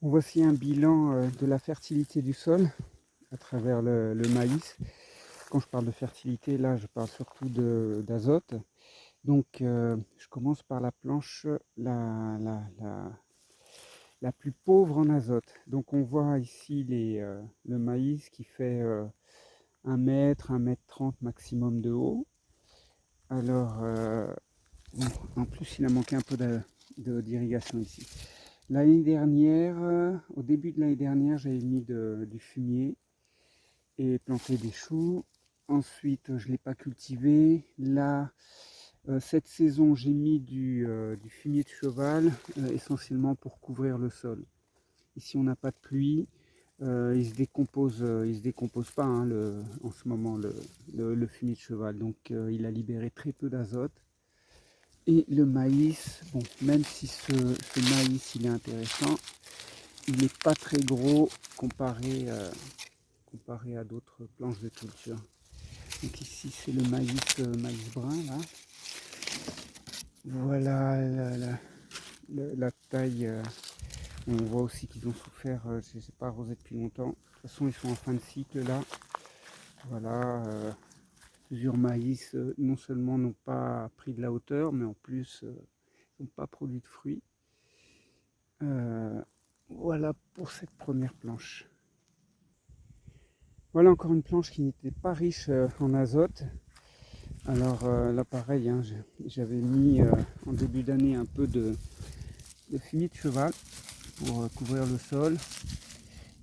Voici un bilan de la fertilité du sol à travers le maïs. Quand je parle de fertilité, là, je parle surtout d'azote. Donc, je commence par la planche la plus pauvre en azote. Donc, on voit ici le maïs qui fait 1 mètre 30 maximum de haut. Alors, bon, en plus, il a manqué un peu d'irrigation ici. L'année dernière, au début de l'année dernière, j'avais mis du fumier et planté des choux. Ensuite, je ne l'ai pas cultivé. Là, cette saison, j'ai mis du fumier de cheval, essentiellement pour couvrir le sol. Ici, on n'a pas de pluie. Il se décompose pas hein, en ce moment le fumier de cheval. Donc, il a libéré très peu d'azote. Et le maïs, bon, même si ce maïs il est intéressant, il n'est pas très gros comparé à d'autres planches de culture. Donc ici c'est le maïs brun là. Voilà la taille. On voit aussi qu'ils ont souffert, je ne sais pas arrosé depuis longtemps. De toute façon ils sont en fin de cycle là. Voilà, plusieurs maïs non seulement n'ont pas pris de la hauteur, mais en plus n'ont pas produit de fruits. Voilà pour cette première planche. Voilà encore une planche qui n'était pas riche en azote. Alors là pareil, hein, j'avais mis en début d'année un peu de fumier de cheval pour couvrir le sol.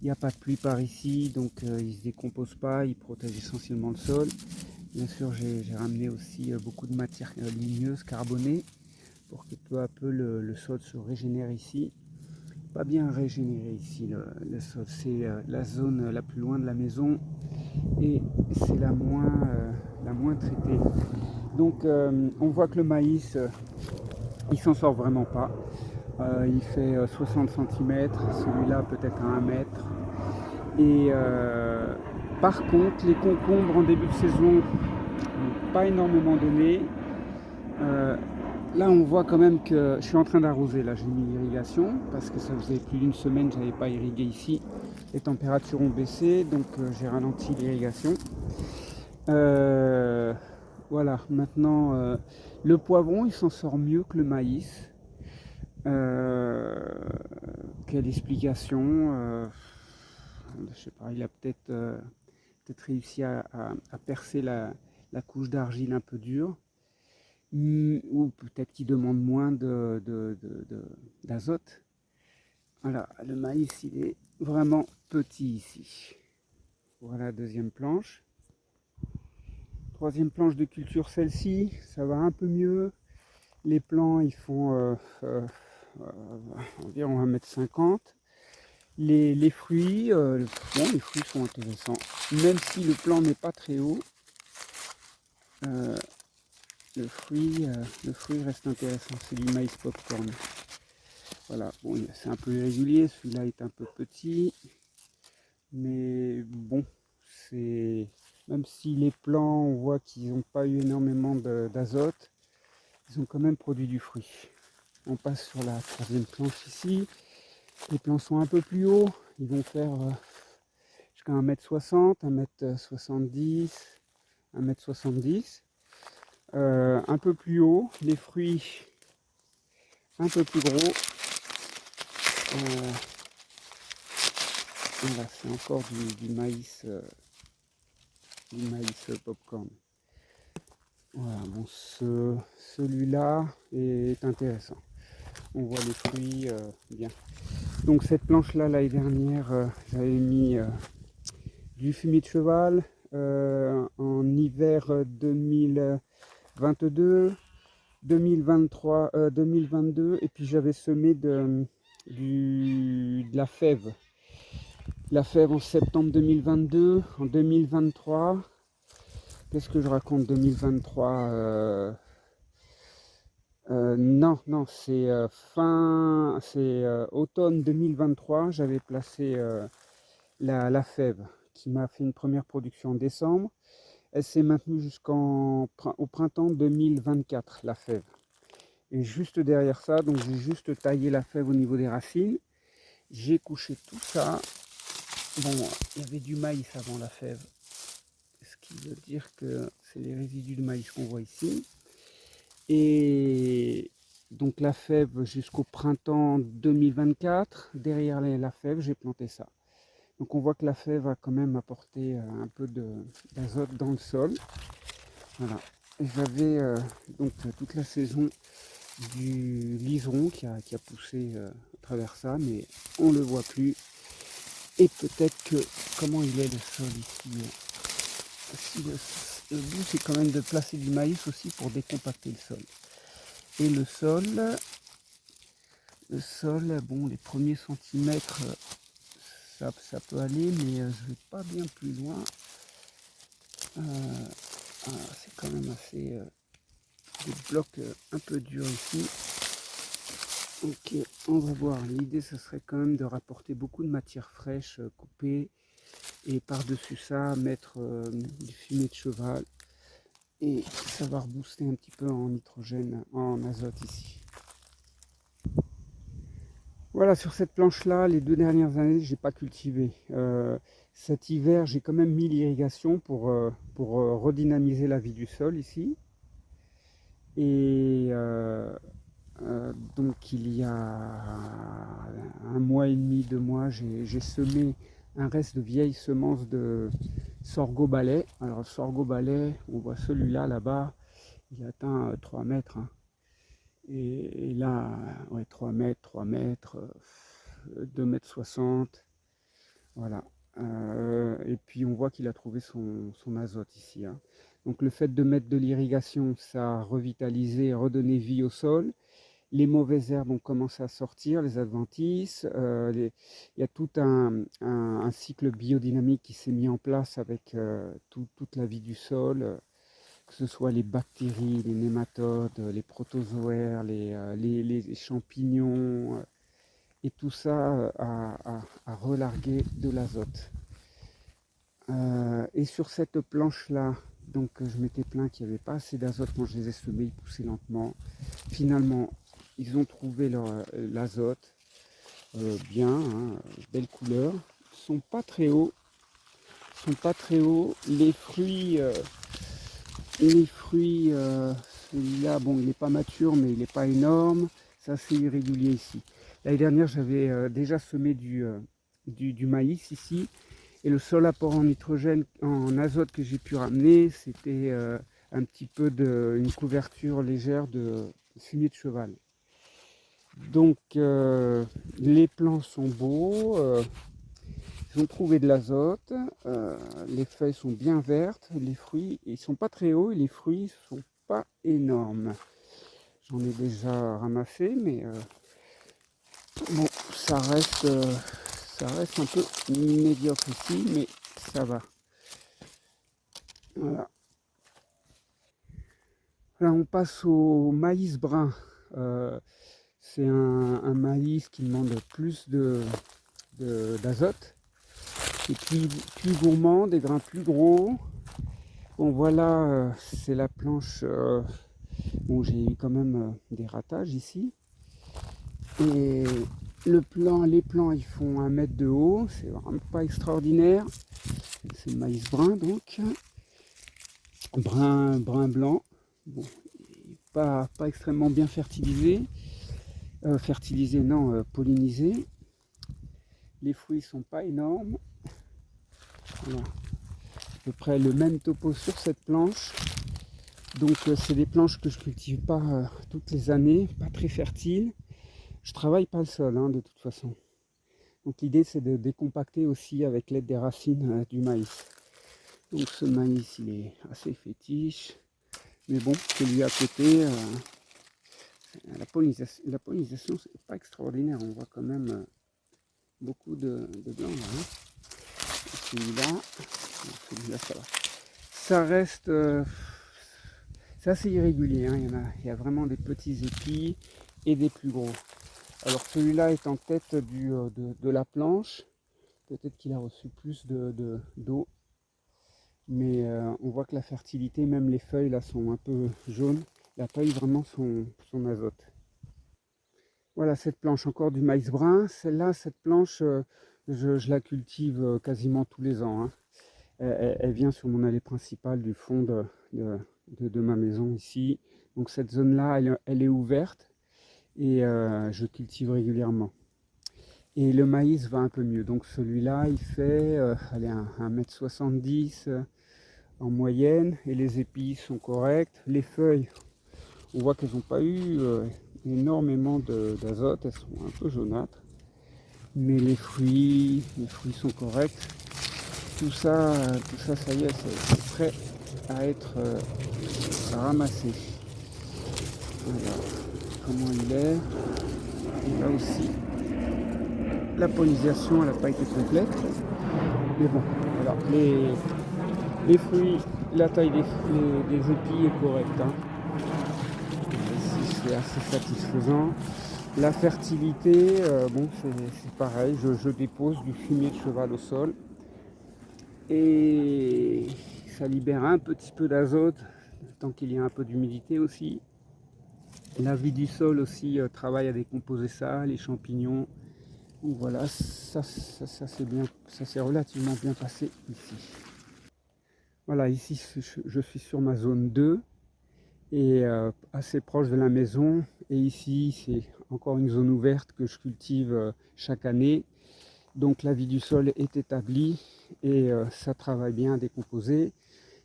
Il n'y a pas de pluie par ici, donc il ne se décompose pas, il protège essentiellement le sol. Bien sûr, j'ai ramené aussi beaucoup de matière ligneuse, carbonée, pour que peu à peu le sol se régénère ici. Pas bien régénéré ici le sol, c'est la zone la plus loin de la maison et c'est la moins traitée. Donc on voit que le maïs il s'en sort vraiment pas. Il fait 60 cm, celui-là peut-être à 1 mètre. Et par contre les concombres en début de saison n'ont pas énormément donné. Là on voit quand même que je suis en train d'arroser, là j'ai mis l'irrigation parce que ça faisait plus d'une semaine que je n'avais pas irrigué ici. Les températures ont baissé donc j'ai ralenti l'irrigation. Voilà, maintenant le poivron il s'en sort mieux que le maïs. Quelle explication, je sais pas, il a peut-être réussi à percer la couche d'argile un peu dure. Ou peut-être qu'il demande moins d'azote. Voilà, le maïs il est vraiment petit ici. Voilà, deuxième planche. Troisième planche de culture, celle-ci, ça va un peu mieux. Les plants ils font environ 1,50 m. Les fruits, bon, les fruits sont intéressants. Même si le plant n'est pas très haut, le fruit reste intéressant. C'est du maïs popcorn. Voilà, bon, c'est un peu irrégulier, celui-là est un peu petit. Mais bon, c'est même si les plants, on voit qu'ils n'ont pas eu énormément d'azote, ils ont quand même produit du fruit. On passe sur la troisième planche ici. Les plants sont un peu plus hauts, ils vont faire jusqu'à 1,60 m, 1,70 m, 1,70 m. Un peu plus haut, les fruits un peu plus gros. Voilà, c'est encore du maïs popcorn. Voilà, bon, celui-là est intéressant. On voit les fruits bien. Donc cette planche-là, l'année dernière, j'avais mis du fumier de cheval en hiver 2022, 2023, 2022, et puis j'avais semé de la fève. La fève en septembre 2022, en 2023. Qu'est-ce que je raconte 2023 non, c'est automne 2023. J'avais placé la fève qui m'a fait une première production en décembre. Elle s'est maintenue jusqu'au printemps 2024, la fève. Et juste derrière ça, donc j'ai juste taillé la fève au niveau des racines. J'ai couché tout ça. Bon, il y avait du maïs avant la fève, ce qui veut dire que c'est les résidus de maïs qu'on voit ici. Et donc la fève jusqu'au printemps 2024. Derrière la fève, j'ai planté ça. Donc on voit que la fève a quand même apporté un peu d'azote dans le sol. Voilà. J'avais donc toute la saison du liseron qui a poussé à travers ça, mais on le voit plus. Et peut-être que comment il est le sol ici. Si le but c'est quand même de placer du maïs aussi pour décompacter le sol. Et le sol, bon, les premiers centimètres, ça peut aller, mais je vais pas bien plus loin. C'est quand même assez des blocs un peu durs ici. Ok, on va voir. L'idée, ce serait quand même de rapporter beaucoup de matière fraîche coupée et par-dessus ça, mettre du fumier de cheval. Et ça va rebooster un petit peu en nitrogène, en azote ici. Voilà, sur cette planche-là, les 2 dernières années, j'ai pas cultivé. Cet hiver, j'ai quand même mis l'irrigation pour redynamiser la vie du sol ici. Et donc il y a 1 mois et demi, 2 mois, j'ai semé un reste de vieilles semences de sorgho balai. Alors le sorgho balai, on voit celui-là là-bas, il atteint 3 mètres. Hein. Et là, ouais, 3 mètres, 3 mètres, 2 mètres 60. Voilà. Et puis on voit qu'il a trouvé son azote ici. Hein. Donc le fait de mettre de l'irrigation, ça a revitalisé, redonné vie au sol. Les mauvaises herbes ont commencé à sortir, les adventices. Il y a tout un cycle biodynamique qui s'est mis en place avec toute la vie du sol, que ce soit les bactéries, les nématodes, les protozoaires, les champignons. Et tout ça a relargué de l'azote. Et sur cette planche-là, donc je m'étais plaint qu'il n'y avait pas assez d'azote quand je les ai semés, ils poussaient lentement. Finalement, ils ont trouvé l'azote, bien, hein, belle couleur. Ils sont pas très hauts, Les fruits, celui-là, bon, il n'est pas mature, mais il n'est pas énorme. C'est assez irrégulier ici. L'année dernière, j'avais déjà semé du maïs ici. Et le seul apport en nitrogène, en azote que j'ai pu ramener, c'était un petit peu une couverture légère de fumier de cheval. Donc les plants sont beaux, ils ont trouvé de l'azote, les feuilles sont bien vertes, les fruits, ils sont pas très hauts et les fruits sont pas énormes. J'en ai déjà ramassé, mais bon, ça reste un peu médiocre ici, mais ça va. Voilà. Là, on passe au maïs brun. C'est un maïs qui demande plus d'azote. C'est plus gourmand, des grains plus gros. Bon, voilà, c'est la planche. Bon, j'ai eu quand même des ratages ici. Et les plants, ils font 1 mètre de haut. C'est vraiment pas extraordinaire. C'est le maïs brun, donc. Brun blanc. Bon, pas extrêmement bien fertilisé. Fertilisé, non, pollinisé. Les fruits sont pas énormes. Voilà. À peu près le même topo sur cette planche. Donc c'est des planches que je cultive pas toutes les années, pas très fertiles. Je travaille pas le sol hein, de toute façon. Donc l'idée c'est de décompacter aussi avec l'aide des racines du maïs. Donc ce maïs il est assez fétiche. Mais bon, celui à côté, la pollinisation c'est pas extraordinaire. On voit quand même beaucoup de blanc là. Hein. Celui-là ça va. Ça reste, c'est assez irrégulier. Hein. Il y a vraiment des petits épis et des plus gros. Alors celui-là est en tête de la planche. Peut-être qu'il a reçu plus d'eau. Mais on voit que la fertilité, même les feuilles là sont un peu jaunes. Il n'a pas eu vraiment son azote. Voilà, cette planche, encore du maïs brun. Celle-là, cette planche, je la cultive quasiment tous les ans, hein. Elle vient sur mon allée principale du fond de ma maison ici. Donc cette zone-là, elle est ouverte et je cultive régulièrement. Et le maïs va un peu mieux. Donc celui-là, il fait allez, 1,70 m en moyenne. Et les épis sont corrects. Les feuilles, on voit qu'elles n'ont pas eu énormément d'azote. Elles sont un peu jaunâtres. Mais les fruits sont corrects. Tout ça, ça y est, c'est prêt à être ramassé. Voilà comment il est. Et là aussi, la pollinisation, elle n'a pas été complète. Mais bon, voilà, les fruits, la taille des épis est correcte, hein. Ici, c'est assez satisfaisant. La fertilité, bon, c'est pareil, je dépose du fumier de cheval au sol. Et ça libère un petit peu d'azote, tant qu'il y a un peu d'humidité aussi. La vie du sol aussi travaille à décomposer ça, les champignons. Donc voilà, ça s'est relativement bien passé ici. Voilà, ici je suis sur ma zone 2 et assez proche de la maison. Et ici c'est encore une zone ouverte que je cultive chaque année. Donc la vie du sol est établie et ça travaille bien à décomposer.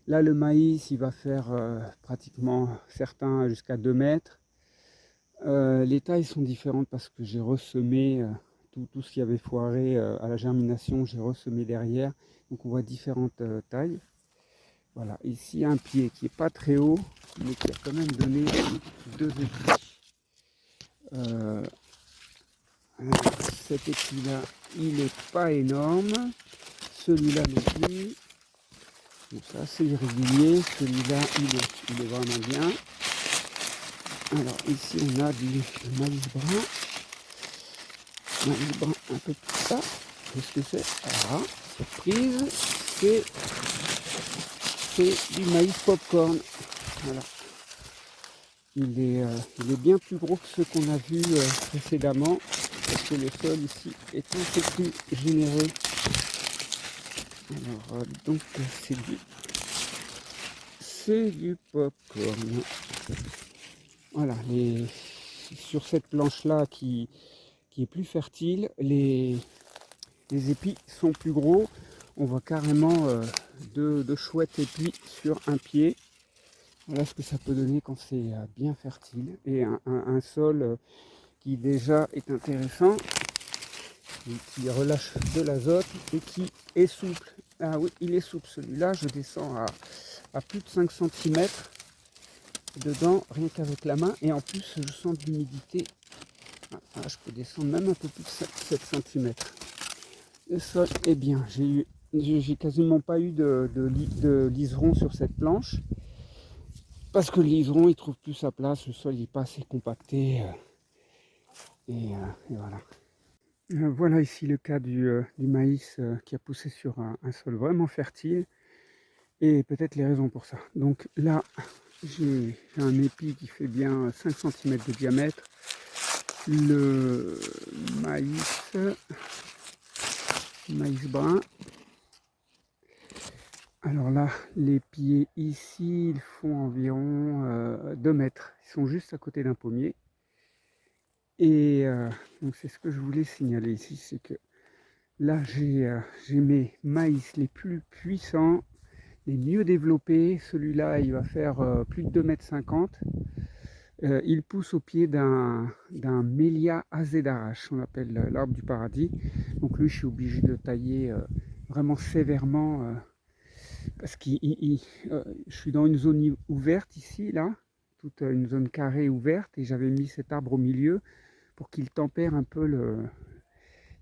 Là le maïs il va faire pratiquement certains jusqu'à 2 mètres. Les tailles sont différentes parce que j'ai ressemé tout ce qui avait foiré à la germination, j'ai ressemé derrière. Donc on voit différentes tailles. Voilà, ici un pied qui n'est pas très haut, mais qui a quand même donné 2 épis. Cet épi-là, il n'est pas énorme. Celui-là non plus. Donc c'est assez irrégulier. Celui-là, il est vraiment bien. Alors ici, on a du maïs brun. Maïs brun un peu plus ça. Qu'est-ce que c'est? Ah, surprise. C'est du maïs popcorn. Voilà. Il est bien plus gros que ceux qu'on a vus précédemment. Parce que le sol ici est un peu plus généreux. Alors donc c'est du popcorn. Voilà, sur cette planche là qui est plus fertile, les épis sont plus gros. On voit carrément de chouettes épis sur un pied. Voilà ce que ça peut donner quand c'est bien fertile et un sol qui déjà est intéressant, qui relâche de l'azote et qui est souple. Ah oui, il est souple celui-là, je descends à plus de 5 cm dedans, rien qu'avec la main, et en plus je sens de l'humidité. Ah, je peux descendre même un peu plus de 7 cm. Le sol est bien, j'ai quasiment pas eu de liseron sur cette planche, parce que le liseron il trouve plus sa place, le sol il est pas assez compacté, et voilà. Voilà ici le cas du maïs qui a poussé sur un sol vraiment fertile et peut-être les raisons pour ça. Donc là j'ai un épi qui fait bien 5 cm de diamètre. Le maïs brun. Alors là les pieds ici ils font environ 2 mètres. Ils sont juste à côté d'un pommier. Et donc c'est ce que je voulais signaler ici, c'est que là j'ai mes maïs les plus puissants, les mieux développés. Celui-là il va faire plus de 2,50 m. Il pousse au pied d'un Melia azedarache, on appelle l'arbre du paradis. Donc lui je suis obligé de le tailler vraiment sévèrement parce que je suis dans une zone ouverte ici, là, toute une zone carrée ouverte, et j'avais mis cet arbre au milieu pour qu'il tempère un peu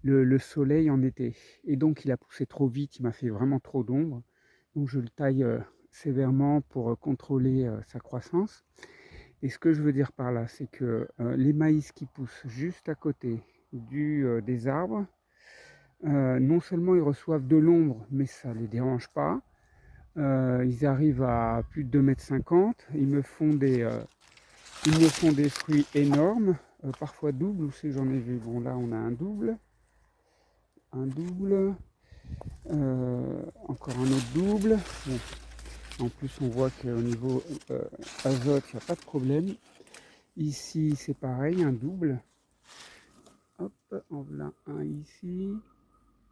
le soleil en été. Et donc il a poussé trop vite, il m'a fait vraiment trop d'ombre. Donc je le taille sévèrement pour contrôler sa croissance. Et ce que je veux dire par là, c'est que les maïs qui poussent juste à côté des arbres, non seulement ils reçoivent de l'ombre, mais ça ne les dérange pas. Ils arrivent à plus de 2,50 m. Ils me font des fruits énormes. parfois double, où c'est que j'en ai vu. Bon, là on a un double, encore un autre double. Bon, en plus on voit qu'au niveau azote, il n'y a pas de problème. Ici c'est pareil, un double. Hop, en voilà un ici.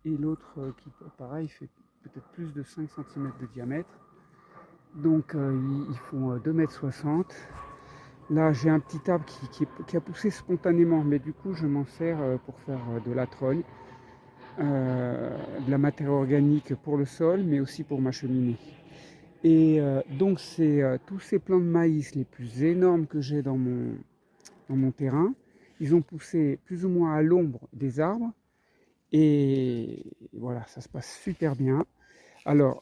Et l'autre qui pareil fait peut-être plus de 5 cm de diamètre. Donc ils font 2,60 m. Là j'ai un petit arbre qui a poussé spontanément, mais du coup je m'en sers pour faire de la trogne, de la matière organique pour le sol, mais aussi pour ma cheminée. Et donc c'est tous ces plants de maïs les plus énormes que j'ai dans mon terrain. Ils ont poussé plus ou moins à l'ombre des arbres. Et voilà, ça se passe super bien. Alors,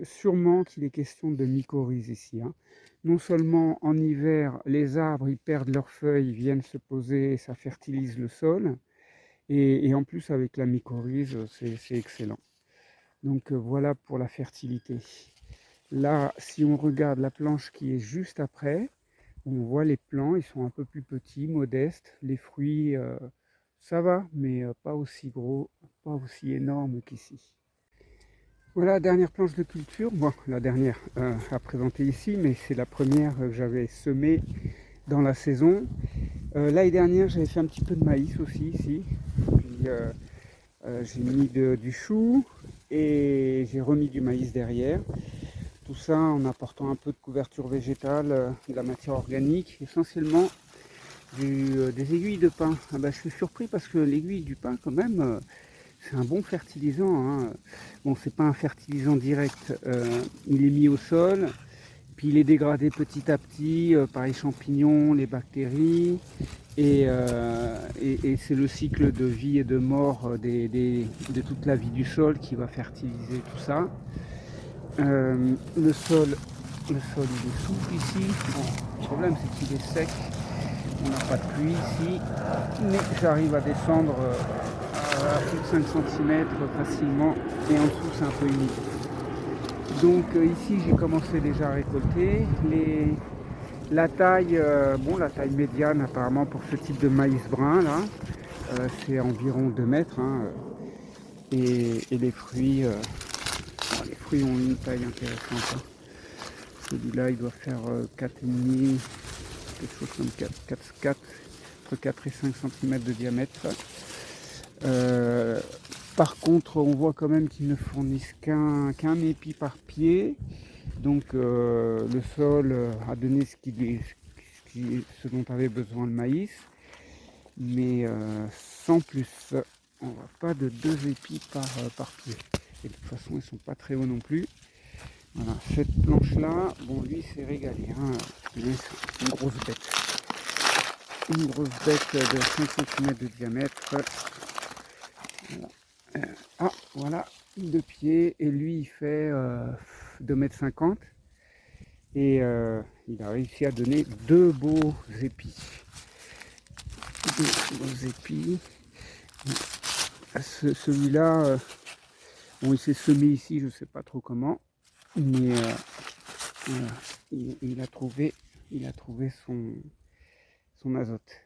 sûrement qu'il est question de mycorhize ici, hein. Non seulement en hiver, les arbres ils perdent leurs feuilles, ils viennent se poser, ça fertilise le sol. Et en plus, avec la mycorhize, c'est excellent. Donc voilà pour la fertilité. Là, si on regarde la planche qui est juste après, on voit les plants, ils sont un peu plus petits, modestes. Les fruits, ça va, mais pas aussi gros, pas aussi énormes qu'ici. Voilà, dernière planche de culture. Bon, la dernière à présenter ici, mais c'est la première que j'avais semée dans la saison. L'année dernière, j'avais fait un petit peu de maïs aussi ici. Puis j'ai mis du chou et j'ai remis du maïs derrière. Tout ça en apportant un peu de couverture végétale, de la matière organique, essentiellement des aiguilles de pin. Ah bah, je suis surpris parce que l'aiguille du pin, quand même, c'est un bon fertilisant, hein. Bon, c'est pas un fertilisant direct, il est mis au sol, puis il est dégradé petit à petit par les champignons, les bactéries, et c'est le cycle de vie et de mort de toute la vie du sol qui va fertiliser tout ça. Le sol il est souple ici. Bon, le problème c'est qu'il est sec, on n'a pas de pluie ici, mais j'arrive à descendre à plus de 5 cm facilement, et en dessous c'est un peu humide. Donc ici j'ai commencé déjà à récolter. La taille, la taille médiane apparemment pour ce type de maïs brun là, c'est environ 2 mètres, hein, et les fruits, les fruits ont une taille intéressante, hein. Celui-là il doit faire 4,5, quelque chose comme 4, entre 4 et 5 cm de diamètre. Par contre, on voit quand même qu'ils ne fournissent qu'un épi par pied. Donc le sol a donné ce dont avait besoin le maïs. Mais sans plus. On voit pas de 2 épis par pied. Et de toute façon, ils sont pas très hauts non plus. Voilà, cette planche-là, bon, lui, c'est régalé, hein. C'est une grosse bête. Une grosse bête de 5 cm de diamètre. Voilà. Voilà, 2 pieds. Et lui, il fait 2,50 m. Et il a réussi à donner 2 beaux épis. 2 beaux épis. Celui-là, bon, il s'est semé ici, je ne sais pas trop comment. Mais il a trouvé son azote.